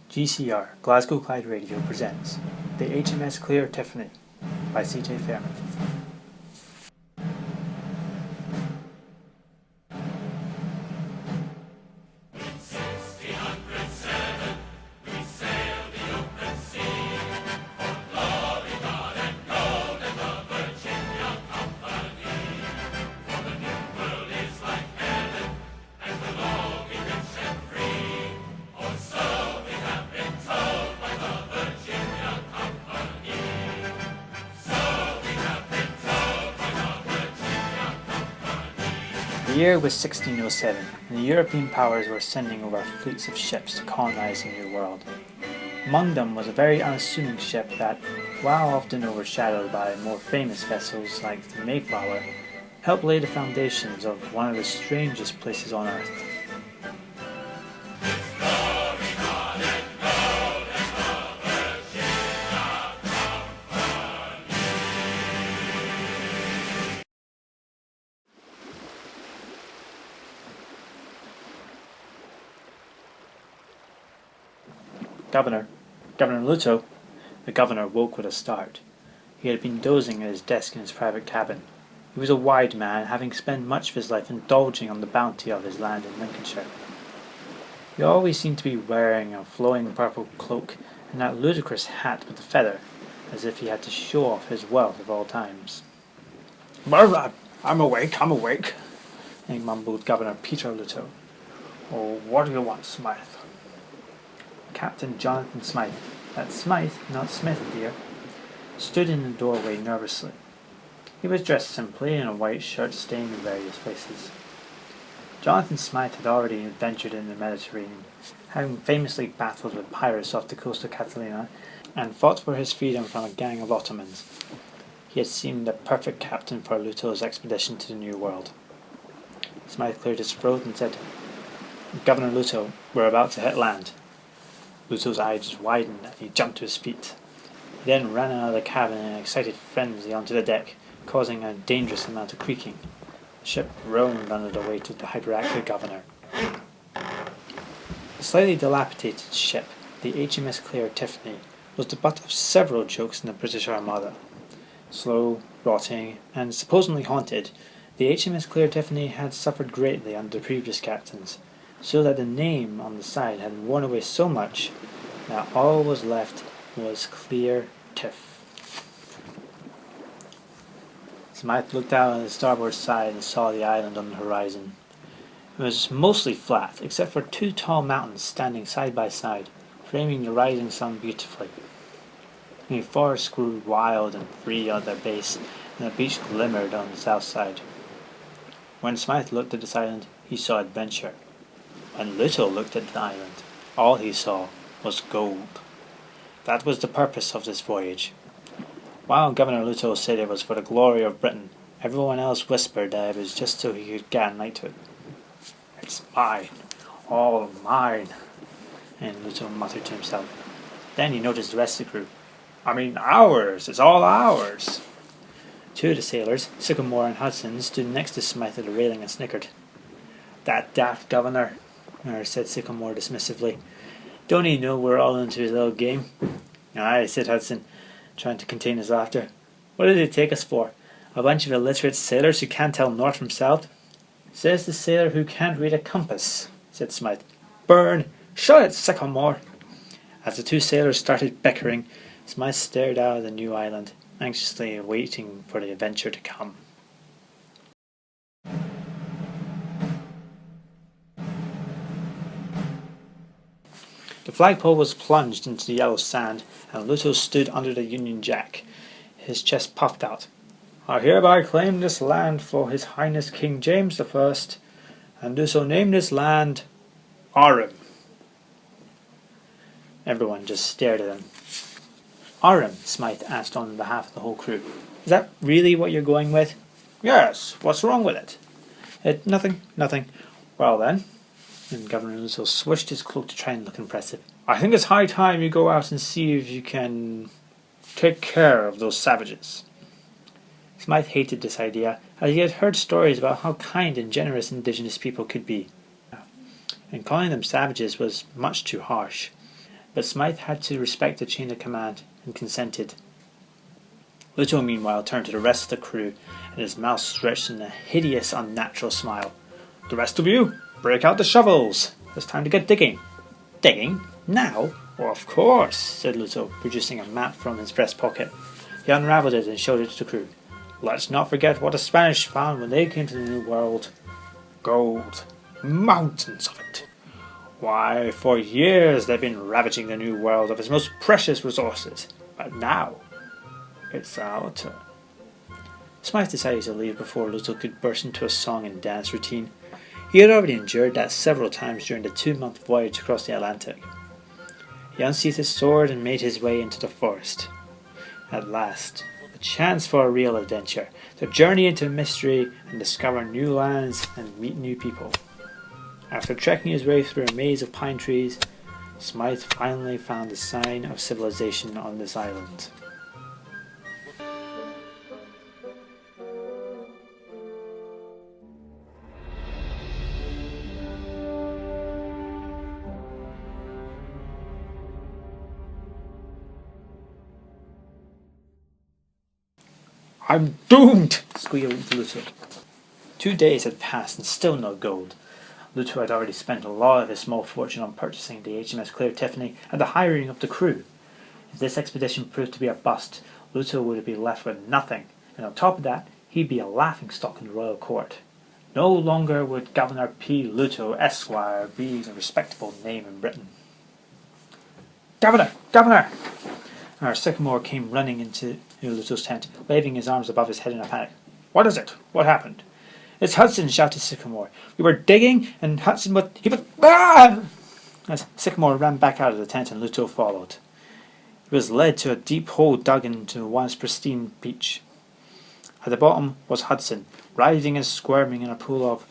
GCR, Glasgow Clyde Radio presents the HMS Clear Tiffany by C.J. Fairman. The year was 1607, and the European powers were sending over fleets of ships to colonize the New World. Among them was a very unassuming ship that, while often overshadowed by more famous vessels like the Mayflower, helped lay the foundations of one of the strangest places on Earth. Governor Looto. The governor woke with a start. He had been dozing at his desk in his private cabin. He was a wide man, having spent much of his life indulging on the bounty of his land in Lincolnshire. He always seemed to be wearing a flowing purple cloak and that ludicrous hat with the feather, as if he had to show off his wealth of all times. I'm awake, he mumbled Governor Peter Looto. Oh, what do you want, Smythe? Captain Jonathan Smythe, that's Smythe, not Smith, dear, stood in the doorway nervously. He was dressed simply in a white shirt stained in various places. Jonathan Smythe had already adventured in the Mediterranean, having famously battled with pirates off the coast of Catalina and fought for his freedom from a gang of Ottomans. He had seemed the perfect captain for Luto's expedition to the New World. Smythe cleared his throat and said, "Governor Looto, we're about to hit land." Luto's eyes widened and he jumped to his feet. He then ran out of the cabin in an excited frenzy onto the deck, causing a dangerous amount of creaking. The ship groaned under the weight of the hyperactive governor. The slightly dilapidated ship, the HMS Clear Tiffany, was the butt of several jokes in the British Armada. Slow, rotting, and supposedly haunted, the HMS Clear Tiffany had suffered greatly under the previous captains, so that the name on the side had worn away so much that all was left was Clear Tiff. Smythe looked out on the starboard side and saw the island on the horizon. It was mostly flat, except for two tall mountains standing side by side, framing the rising sun beautifully. The forests grew wild and free at their base, and the beach glimmered on the south side. When Smythe looked at this island, he saw adventure. When Looto looked at the island, all he saw was gold. That was the purpose of this voyage. While Governor Looto said it was for the glory of Britain, everyone else whispered that it was just so he could get a knighthood. "It's mine, all mine," and Looto muttered to himself. Then he noticed the rest of the crew. "I mean ours, it's all ours." Two of the sailors, Sycamore and Hudson, stood next to Smythe at the railing and snickered. "That daft governor," said Sycamore dismissively. "Don't he know we're all into his little game?" "Aye," said Hudson, trying to contain his laughter. "What did he take us for? A bunch of illiterate sailors who can't tell north from south?" "Says the sailor who can't read a compass," said Smythe. "Burn! Shut it, Sycamore!" As the two sailors started bickering, Smythe stared out at the new island, anxiously waiting for the adventure to come. The flagpole was plunged into the yellow sand, and Looto stood under the Union Jack. His chest puffed out. "I hereby claim this land for His Highness King James I, and do so name this land Arum." Everyone just stared at him. "Arum?" Smythe asked on behalf of the whole crew. "Is that really what you're going with?" "Yes, what's wrong with it?" Nothing. Well then," and Governor Looto swished his cloak to try and look impressive, "I think it's high time you go out and see if you can take care of those savages." Smythe hated this idea, as he had heard stories about how kind and generous indigenous people could be, and calling them savages was much too harsh. but Smythe had to respect the chain of command and consented. Looto meanwhile turned to the rest of the crew, and his mouth stretched in a hideous, unnatural smile. "The rest of you, break out the shovels. It's time to get digging." "Digging? Now?" "Well, of course," said Looto, producing a map from his breast pocket. He unravelled it and showed it to the crew. "Let's not forget what the Spanish found when they came to the New World. Gold. Mountains of it. Why, for years they've been ravaging the New World of its most precious resources. But now, it's our turn." Smythe decided to leave before Looto could burst into a song and dance routine. He had already endured that several times during the 2-month voyage across the Atlantic. He unsheathed his sword and made his way into the forest. At last, a chance for a real adventure, to journey into mystery and discover new lands and meet new people. After trekking his way through a maze of pine trees, Smythe finally found the sign of civilization on this island. "I'm doomed!" squealed Looto. 2 days had passed and still no gold. Looto had already spent a lot of his small fortune on purchasing the HMS Tiffany and the hiring of the crew. If this expedition proved to be a bust, Looto would be left with nothing, and on top of that, he'd be a laughingstock in the royal court. No longer would Governor Peter Looto, Esquire, be a respectable name in Britain. "Governor! Governor!" Our Sycamore came running into Looto's tent, waving his arms above his head in a panic. "What is it? What happened?" "It's Hudson," shouted Sycamore. "We were digging, and Hudson was... Ah!" As Sycamore ran back out of the tent and Looto followed. It was led to a deep hole dug into once pristine beach. At the bottom was Hudson, writhing and squirming in a pool of...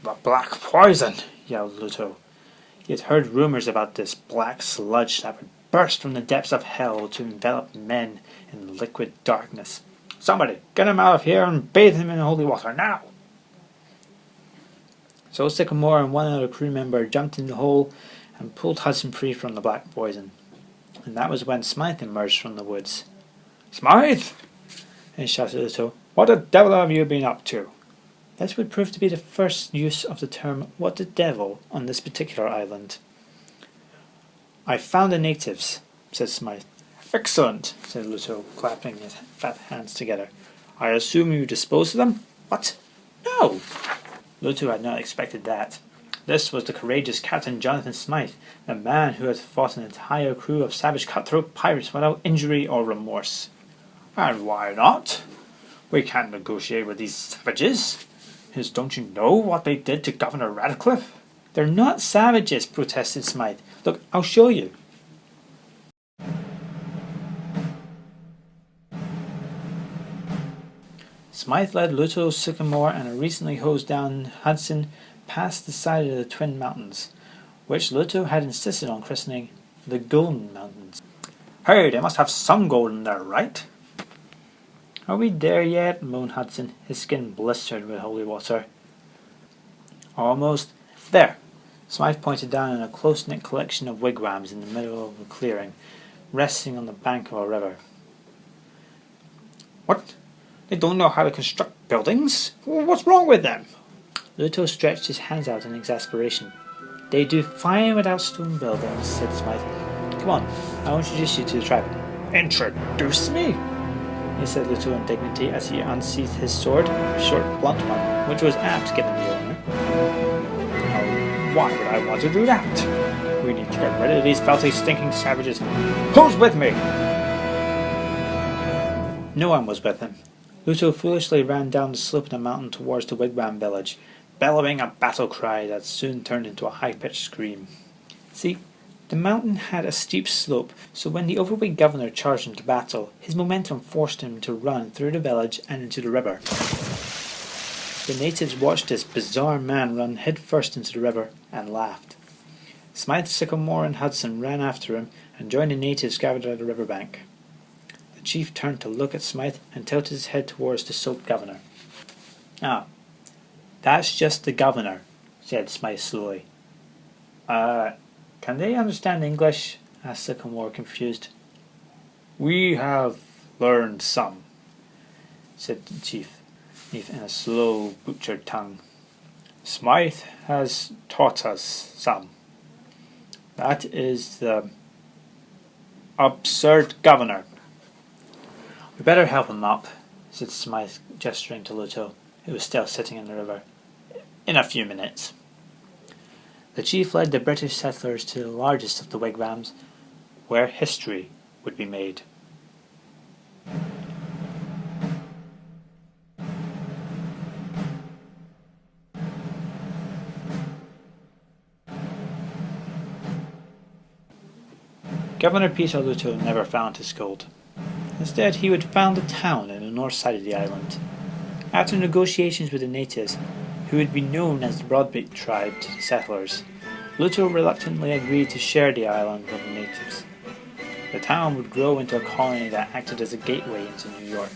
"The black poison!" yelled Looto. He had heard rumours about this black sludge that would burst from the depths of hell to envelop men in liquid darkness. "Somebody, get him out of here and bathe him in holy water, now!" So Sycamore and one other crew member jumped in the hole and pulled Hudson free from the black poison. And that was when Smythe emerged from the woods. "Smythe!" he shouted at Looto. "What the devil have you been up to?" This would prove to be the first use of the term "what the devil" on this particular island. "I found the natives," said Smythe. "Excellent," said Looto, clapping his fat hands together. "I assume you disposed of them?" "What? No!" Looto had not expected that. This was the courageous Captain Jonathan Smythe, the man who had fought an entire crew of savage cutthroat pirates without injury or remorse. "And why not? We can't negotiate with these savages. Don't you know what they did to Governor Radcliffe?" "They're not savages," protested Smythe. "Look, I'll show you." Smythe led Looto, Sycamore, and a recently hosed down Hudson past the side of the Twin Mountains, which Looto had insisted on christening the Golden Mountains. "Hey, they must have some gold in there, right?" "Are we there yet?" moaned Hudson, his skin blistered with holy water. "Almost. There." Smythe pointed down in a close-knit collection of wigwams in the middle of a clearing, resting on the bank of a river. "What? They don't know how to construct buildings? What's wrong with them?" Looto stretched his hands out in exasperation. "They do fine without stone buildings," said Smythe. "Come on, I'll introduce you to the tribe." "Introduce me?" he said Looto in dignity as he unsheathed his sword, a short, blunt one, which was apt given the owner. "Why would I want to do that? We need to get rid of these filthy, stinking savages. Who's with me?" No one was with him. Looto foolishly ran down the slope of the mountain towards the wigwam village, bellowing a battle cry that soon turned into a high-pitched scream. See, the mountain had a steep slope, so when the overweight governor charged into battle, his momentum forced him to run through the village and into the river. The natives watched this bizarre man run headfirst into the river and laughed. Smythe, Sycamore, and Hudson ran after him and joined the natives gathered at the riverbank. The chief turned to look at Smythe and tilted his head towards the soaked governor. "Ah, that's just the governor," said Smythe slowly. Can they understand English?" asked Sycamore, confused. We have learned some, said the chief in a slow, butchered tongue. Smythe has taught us some. That is the absurd governor. We better help him up, said Smythe, gesturing to Looto, who was still sitting in the river. In a few minutes. The chief led the British settlers to the largest of the wigwams, where history would be made. Governor Peter Looto never found his gold. Instead, he would found a town in the north side of the island. After negotiations with the natives, who would be known as the Broadbeak tribe to the settlers, Looto reluctantly agreed to share the island with the natives. The town would grow into a colony that acted as a gateway into New York.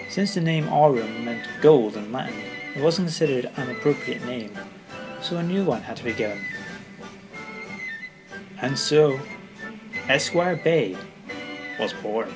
Since the name Aurum meant gold in Latin, it wasn't considered an appropriate name, so a new one had to be given. And so, Esquire Bay was born.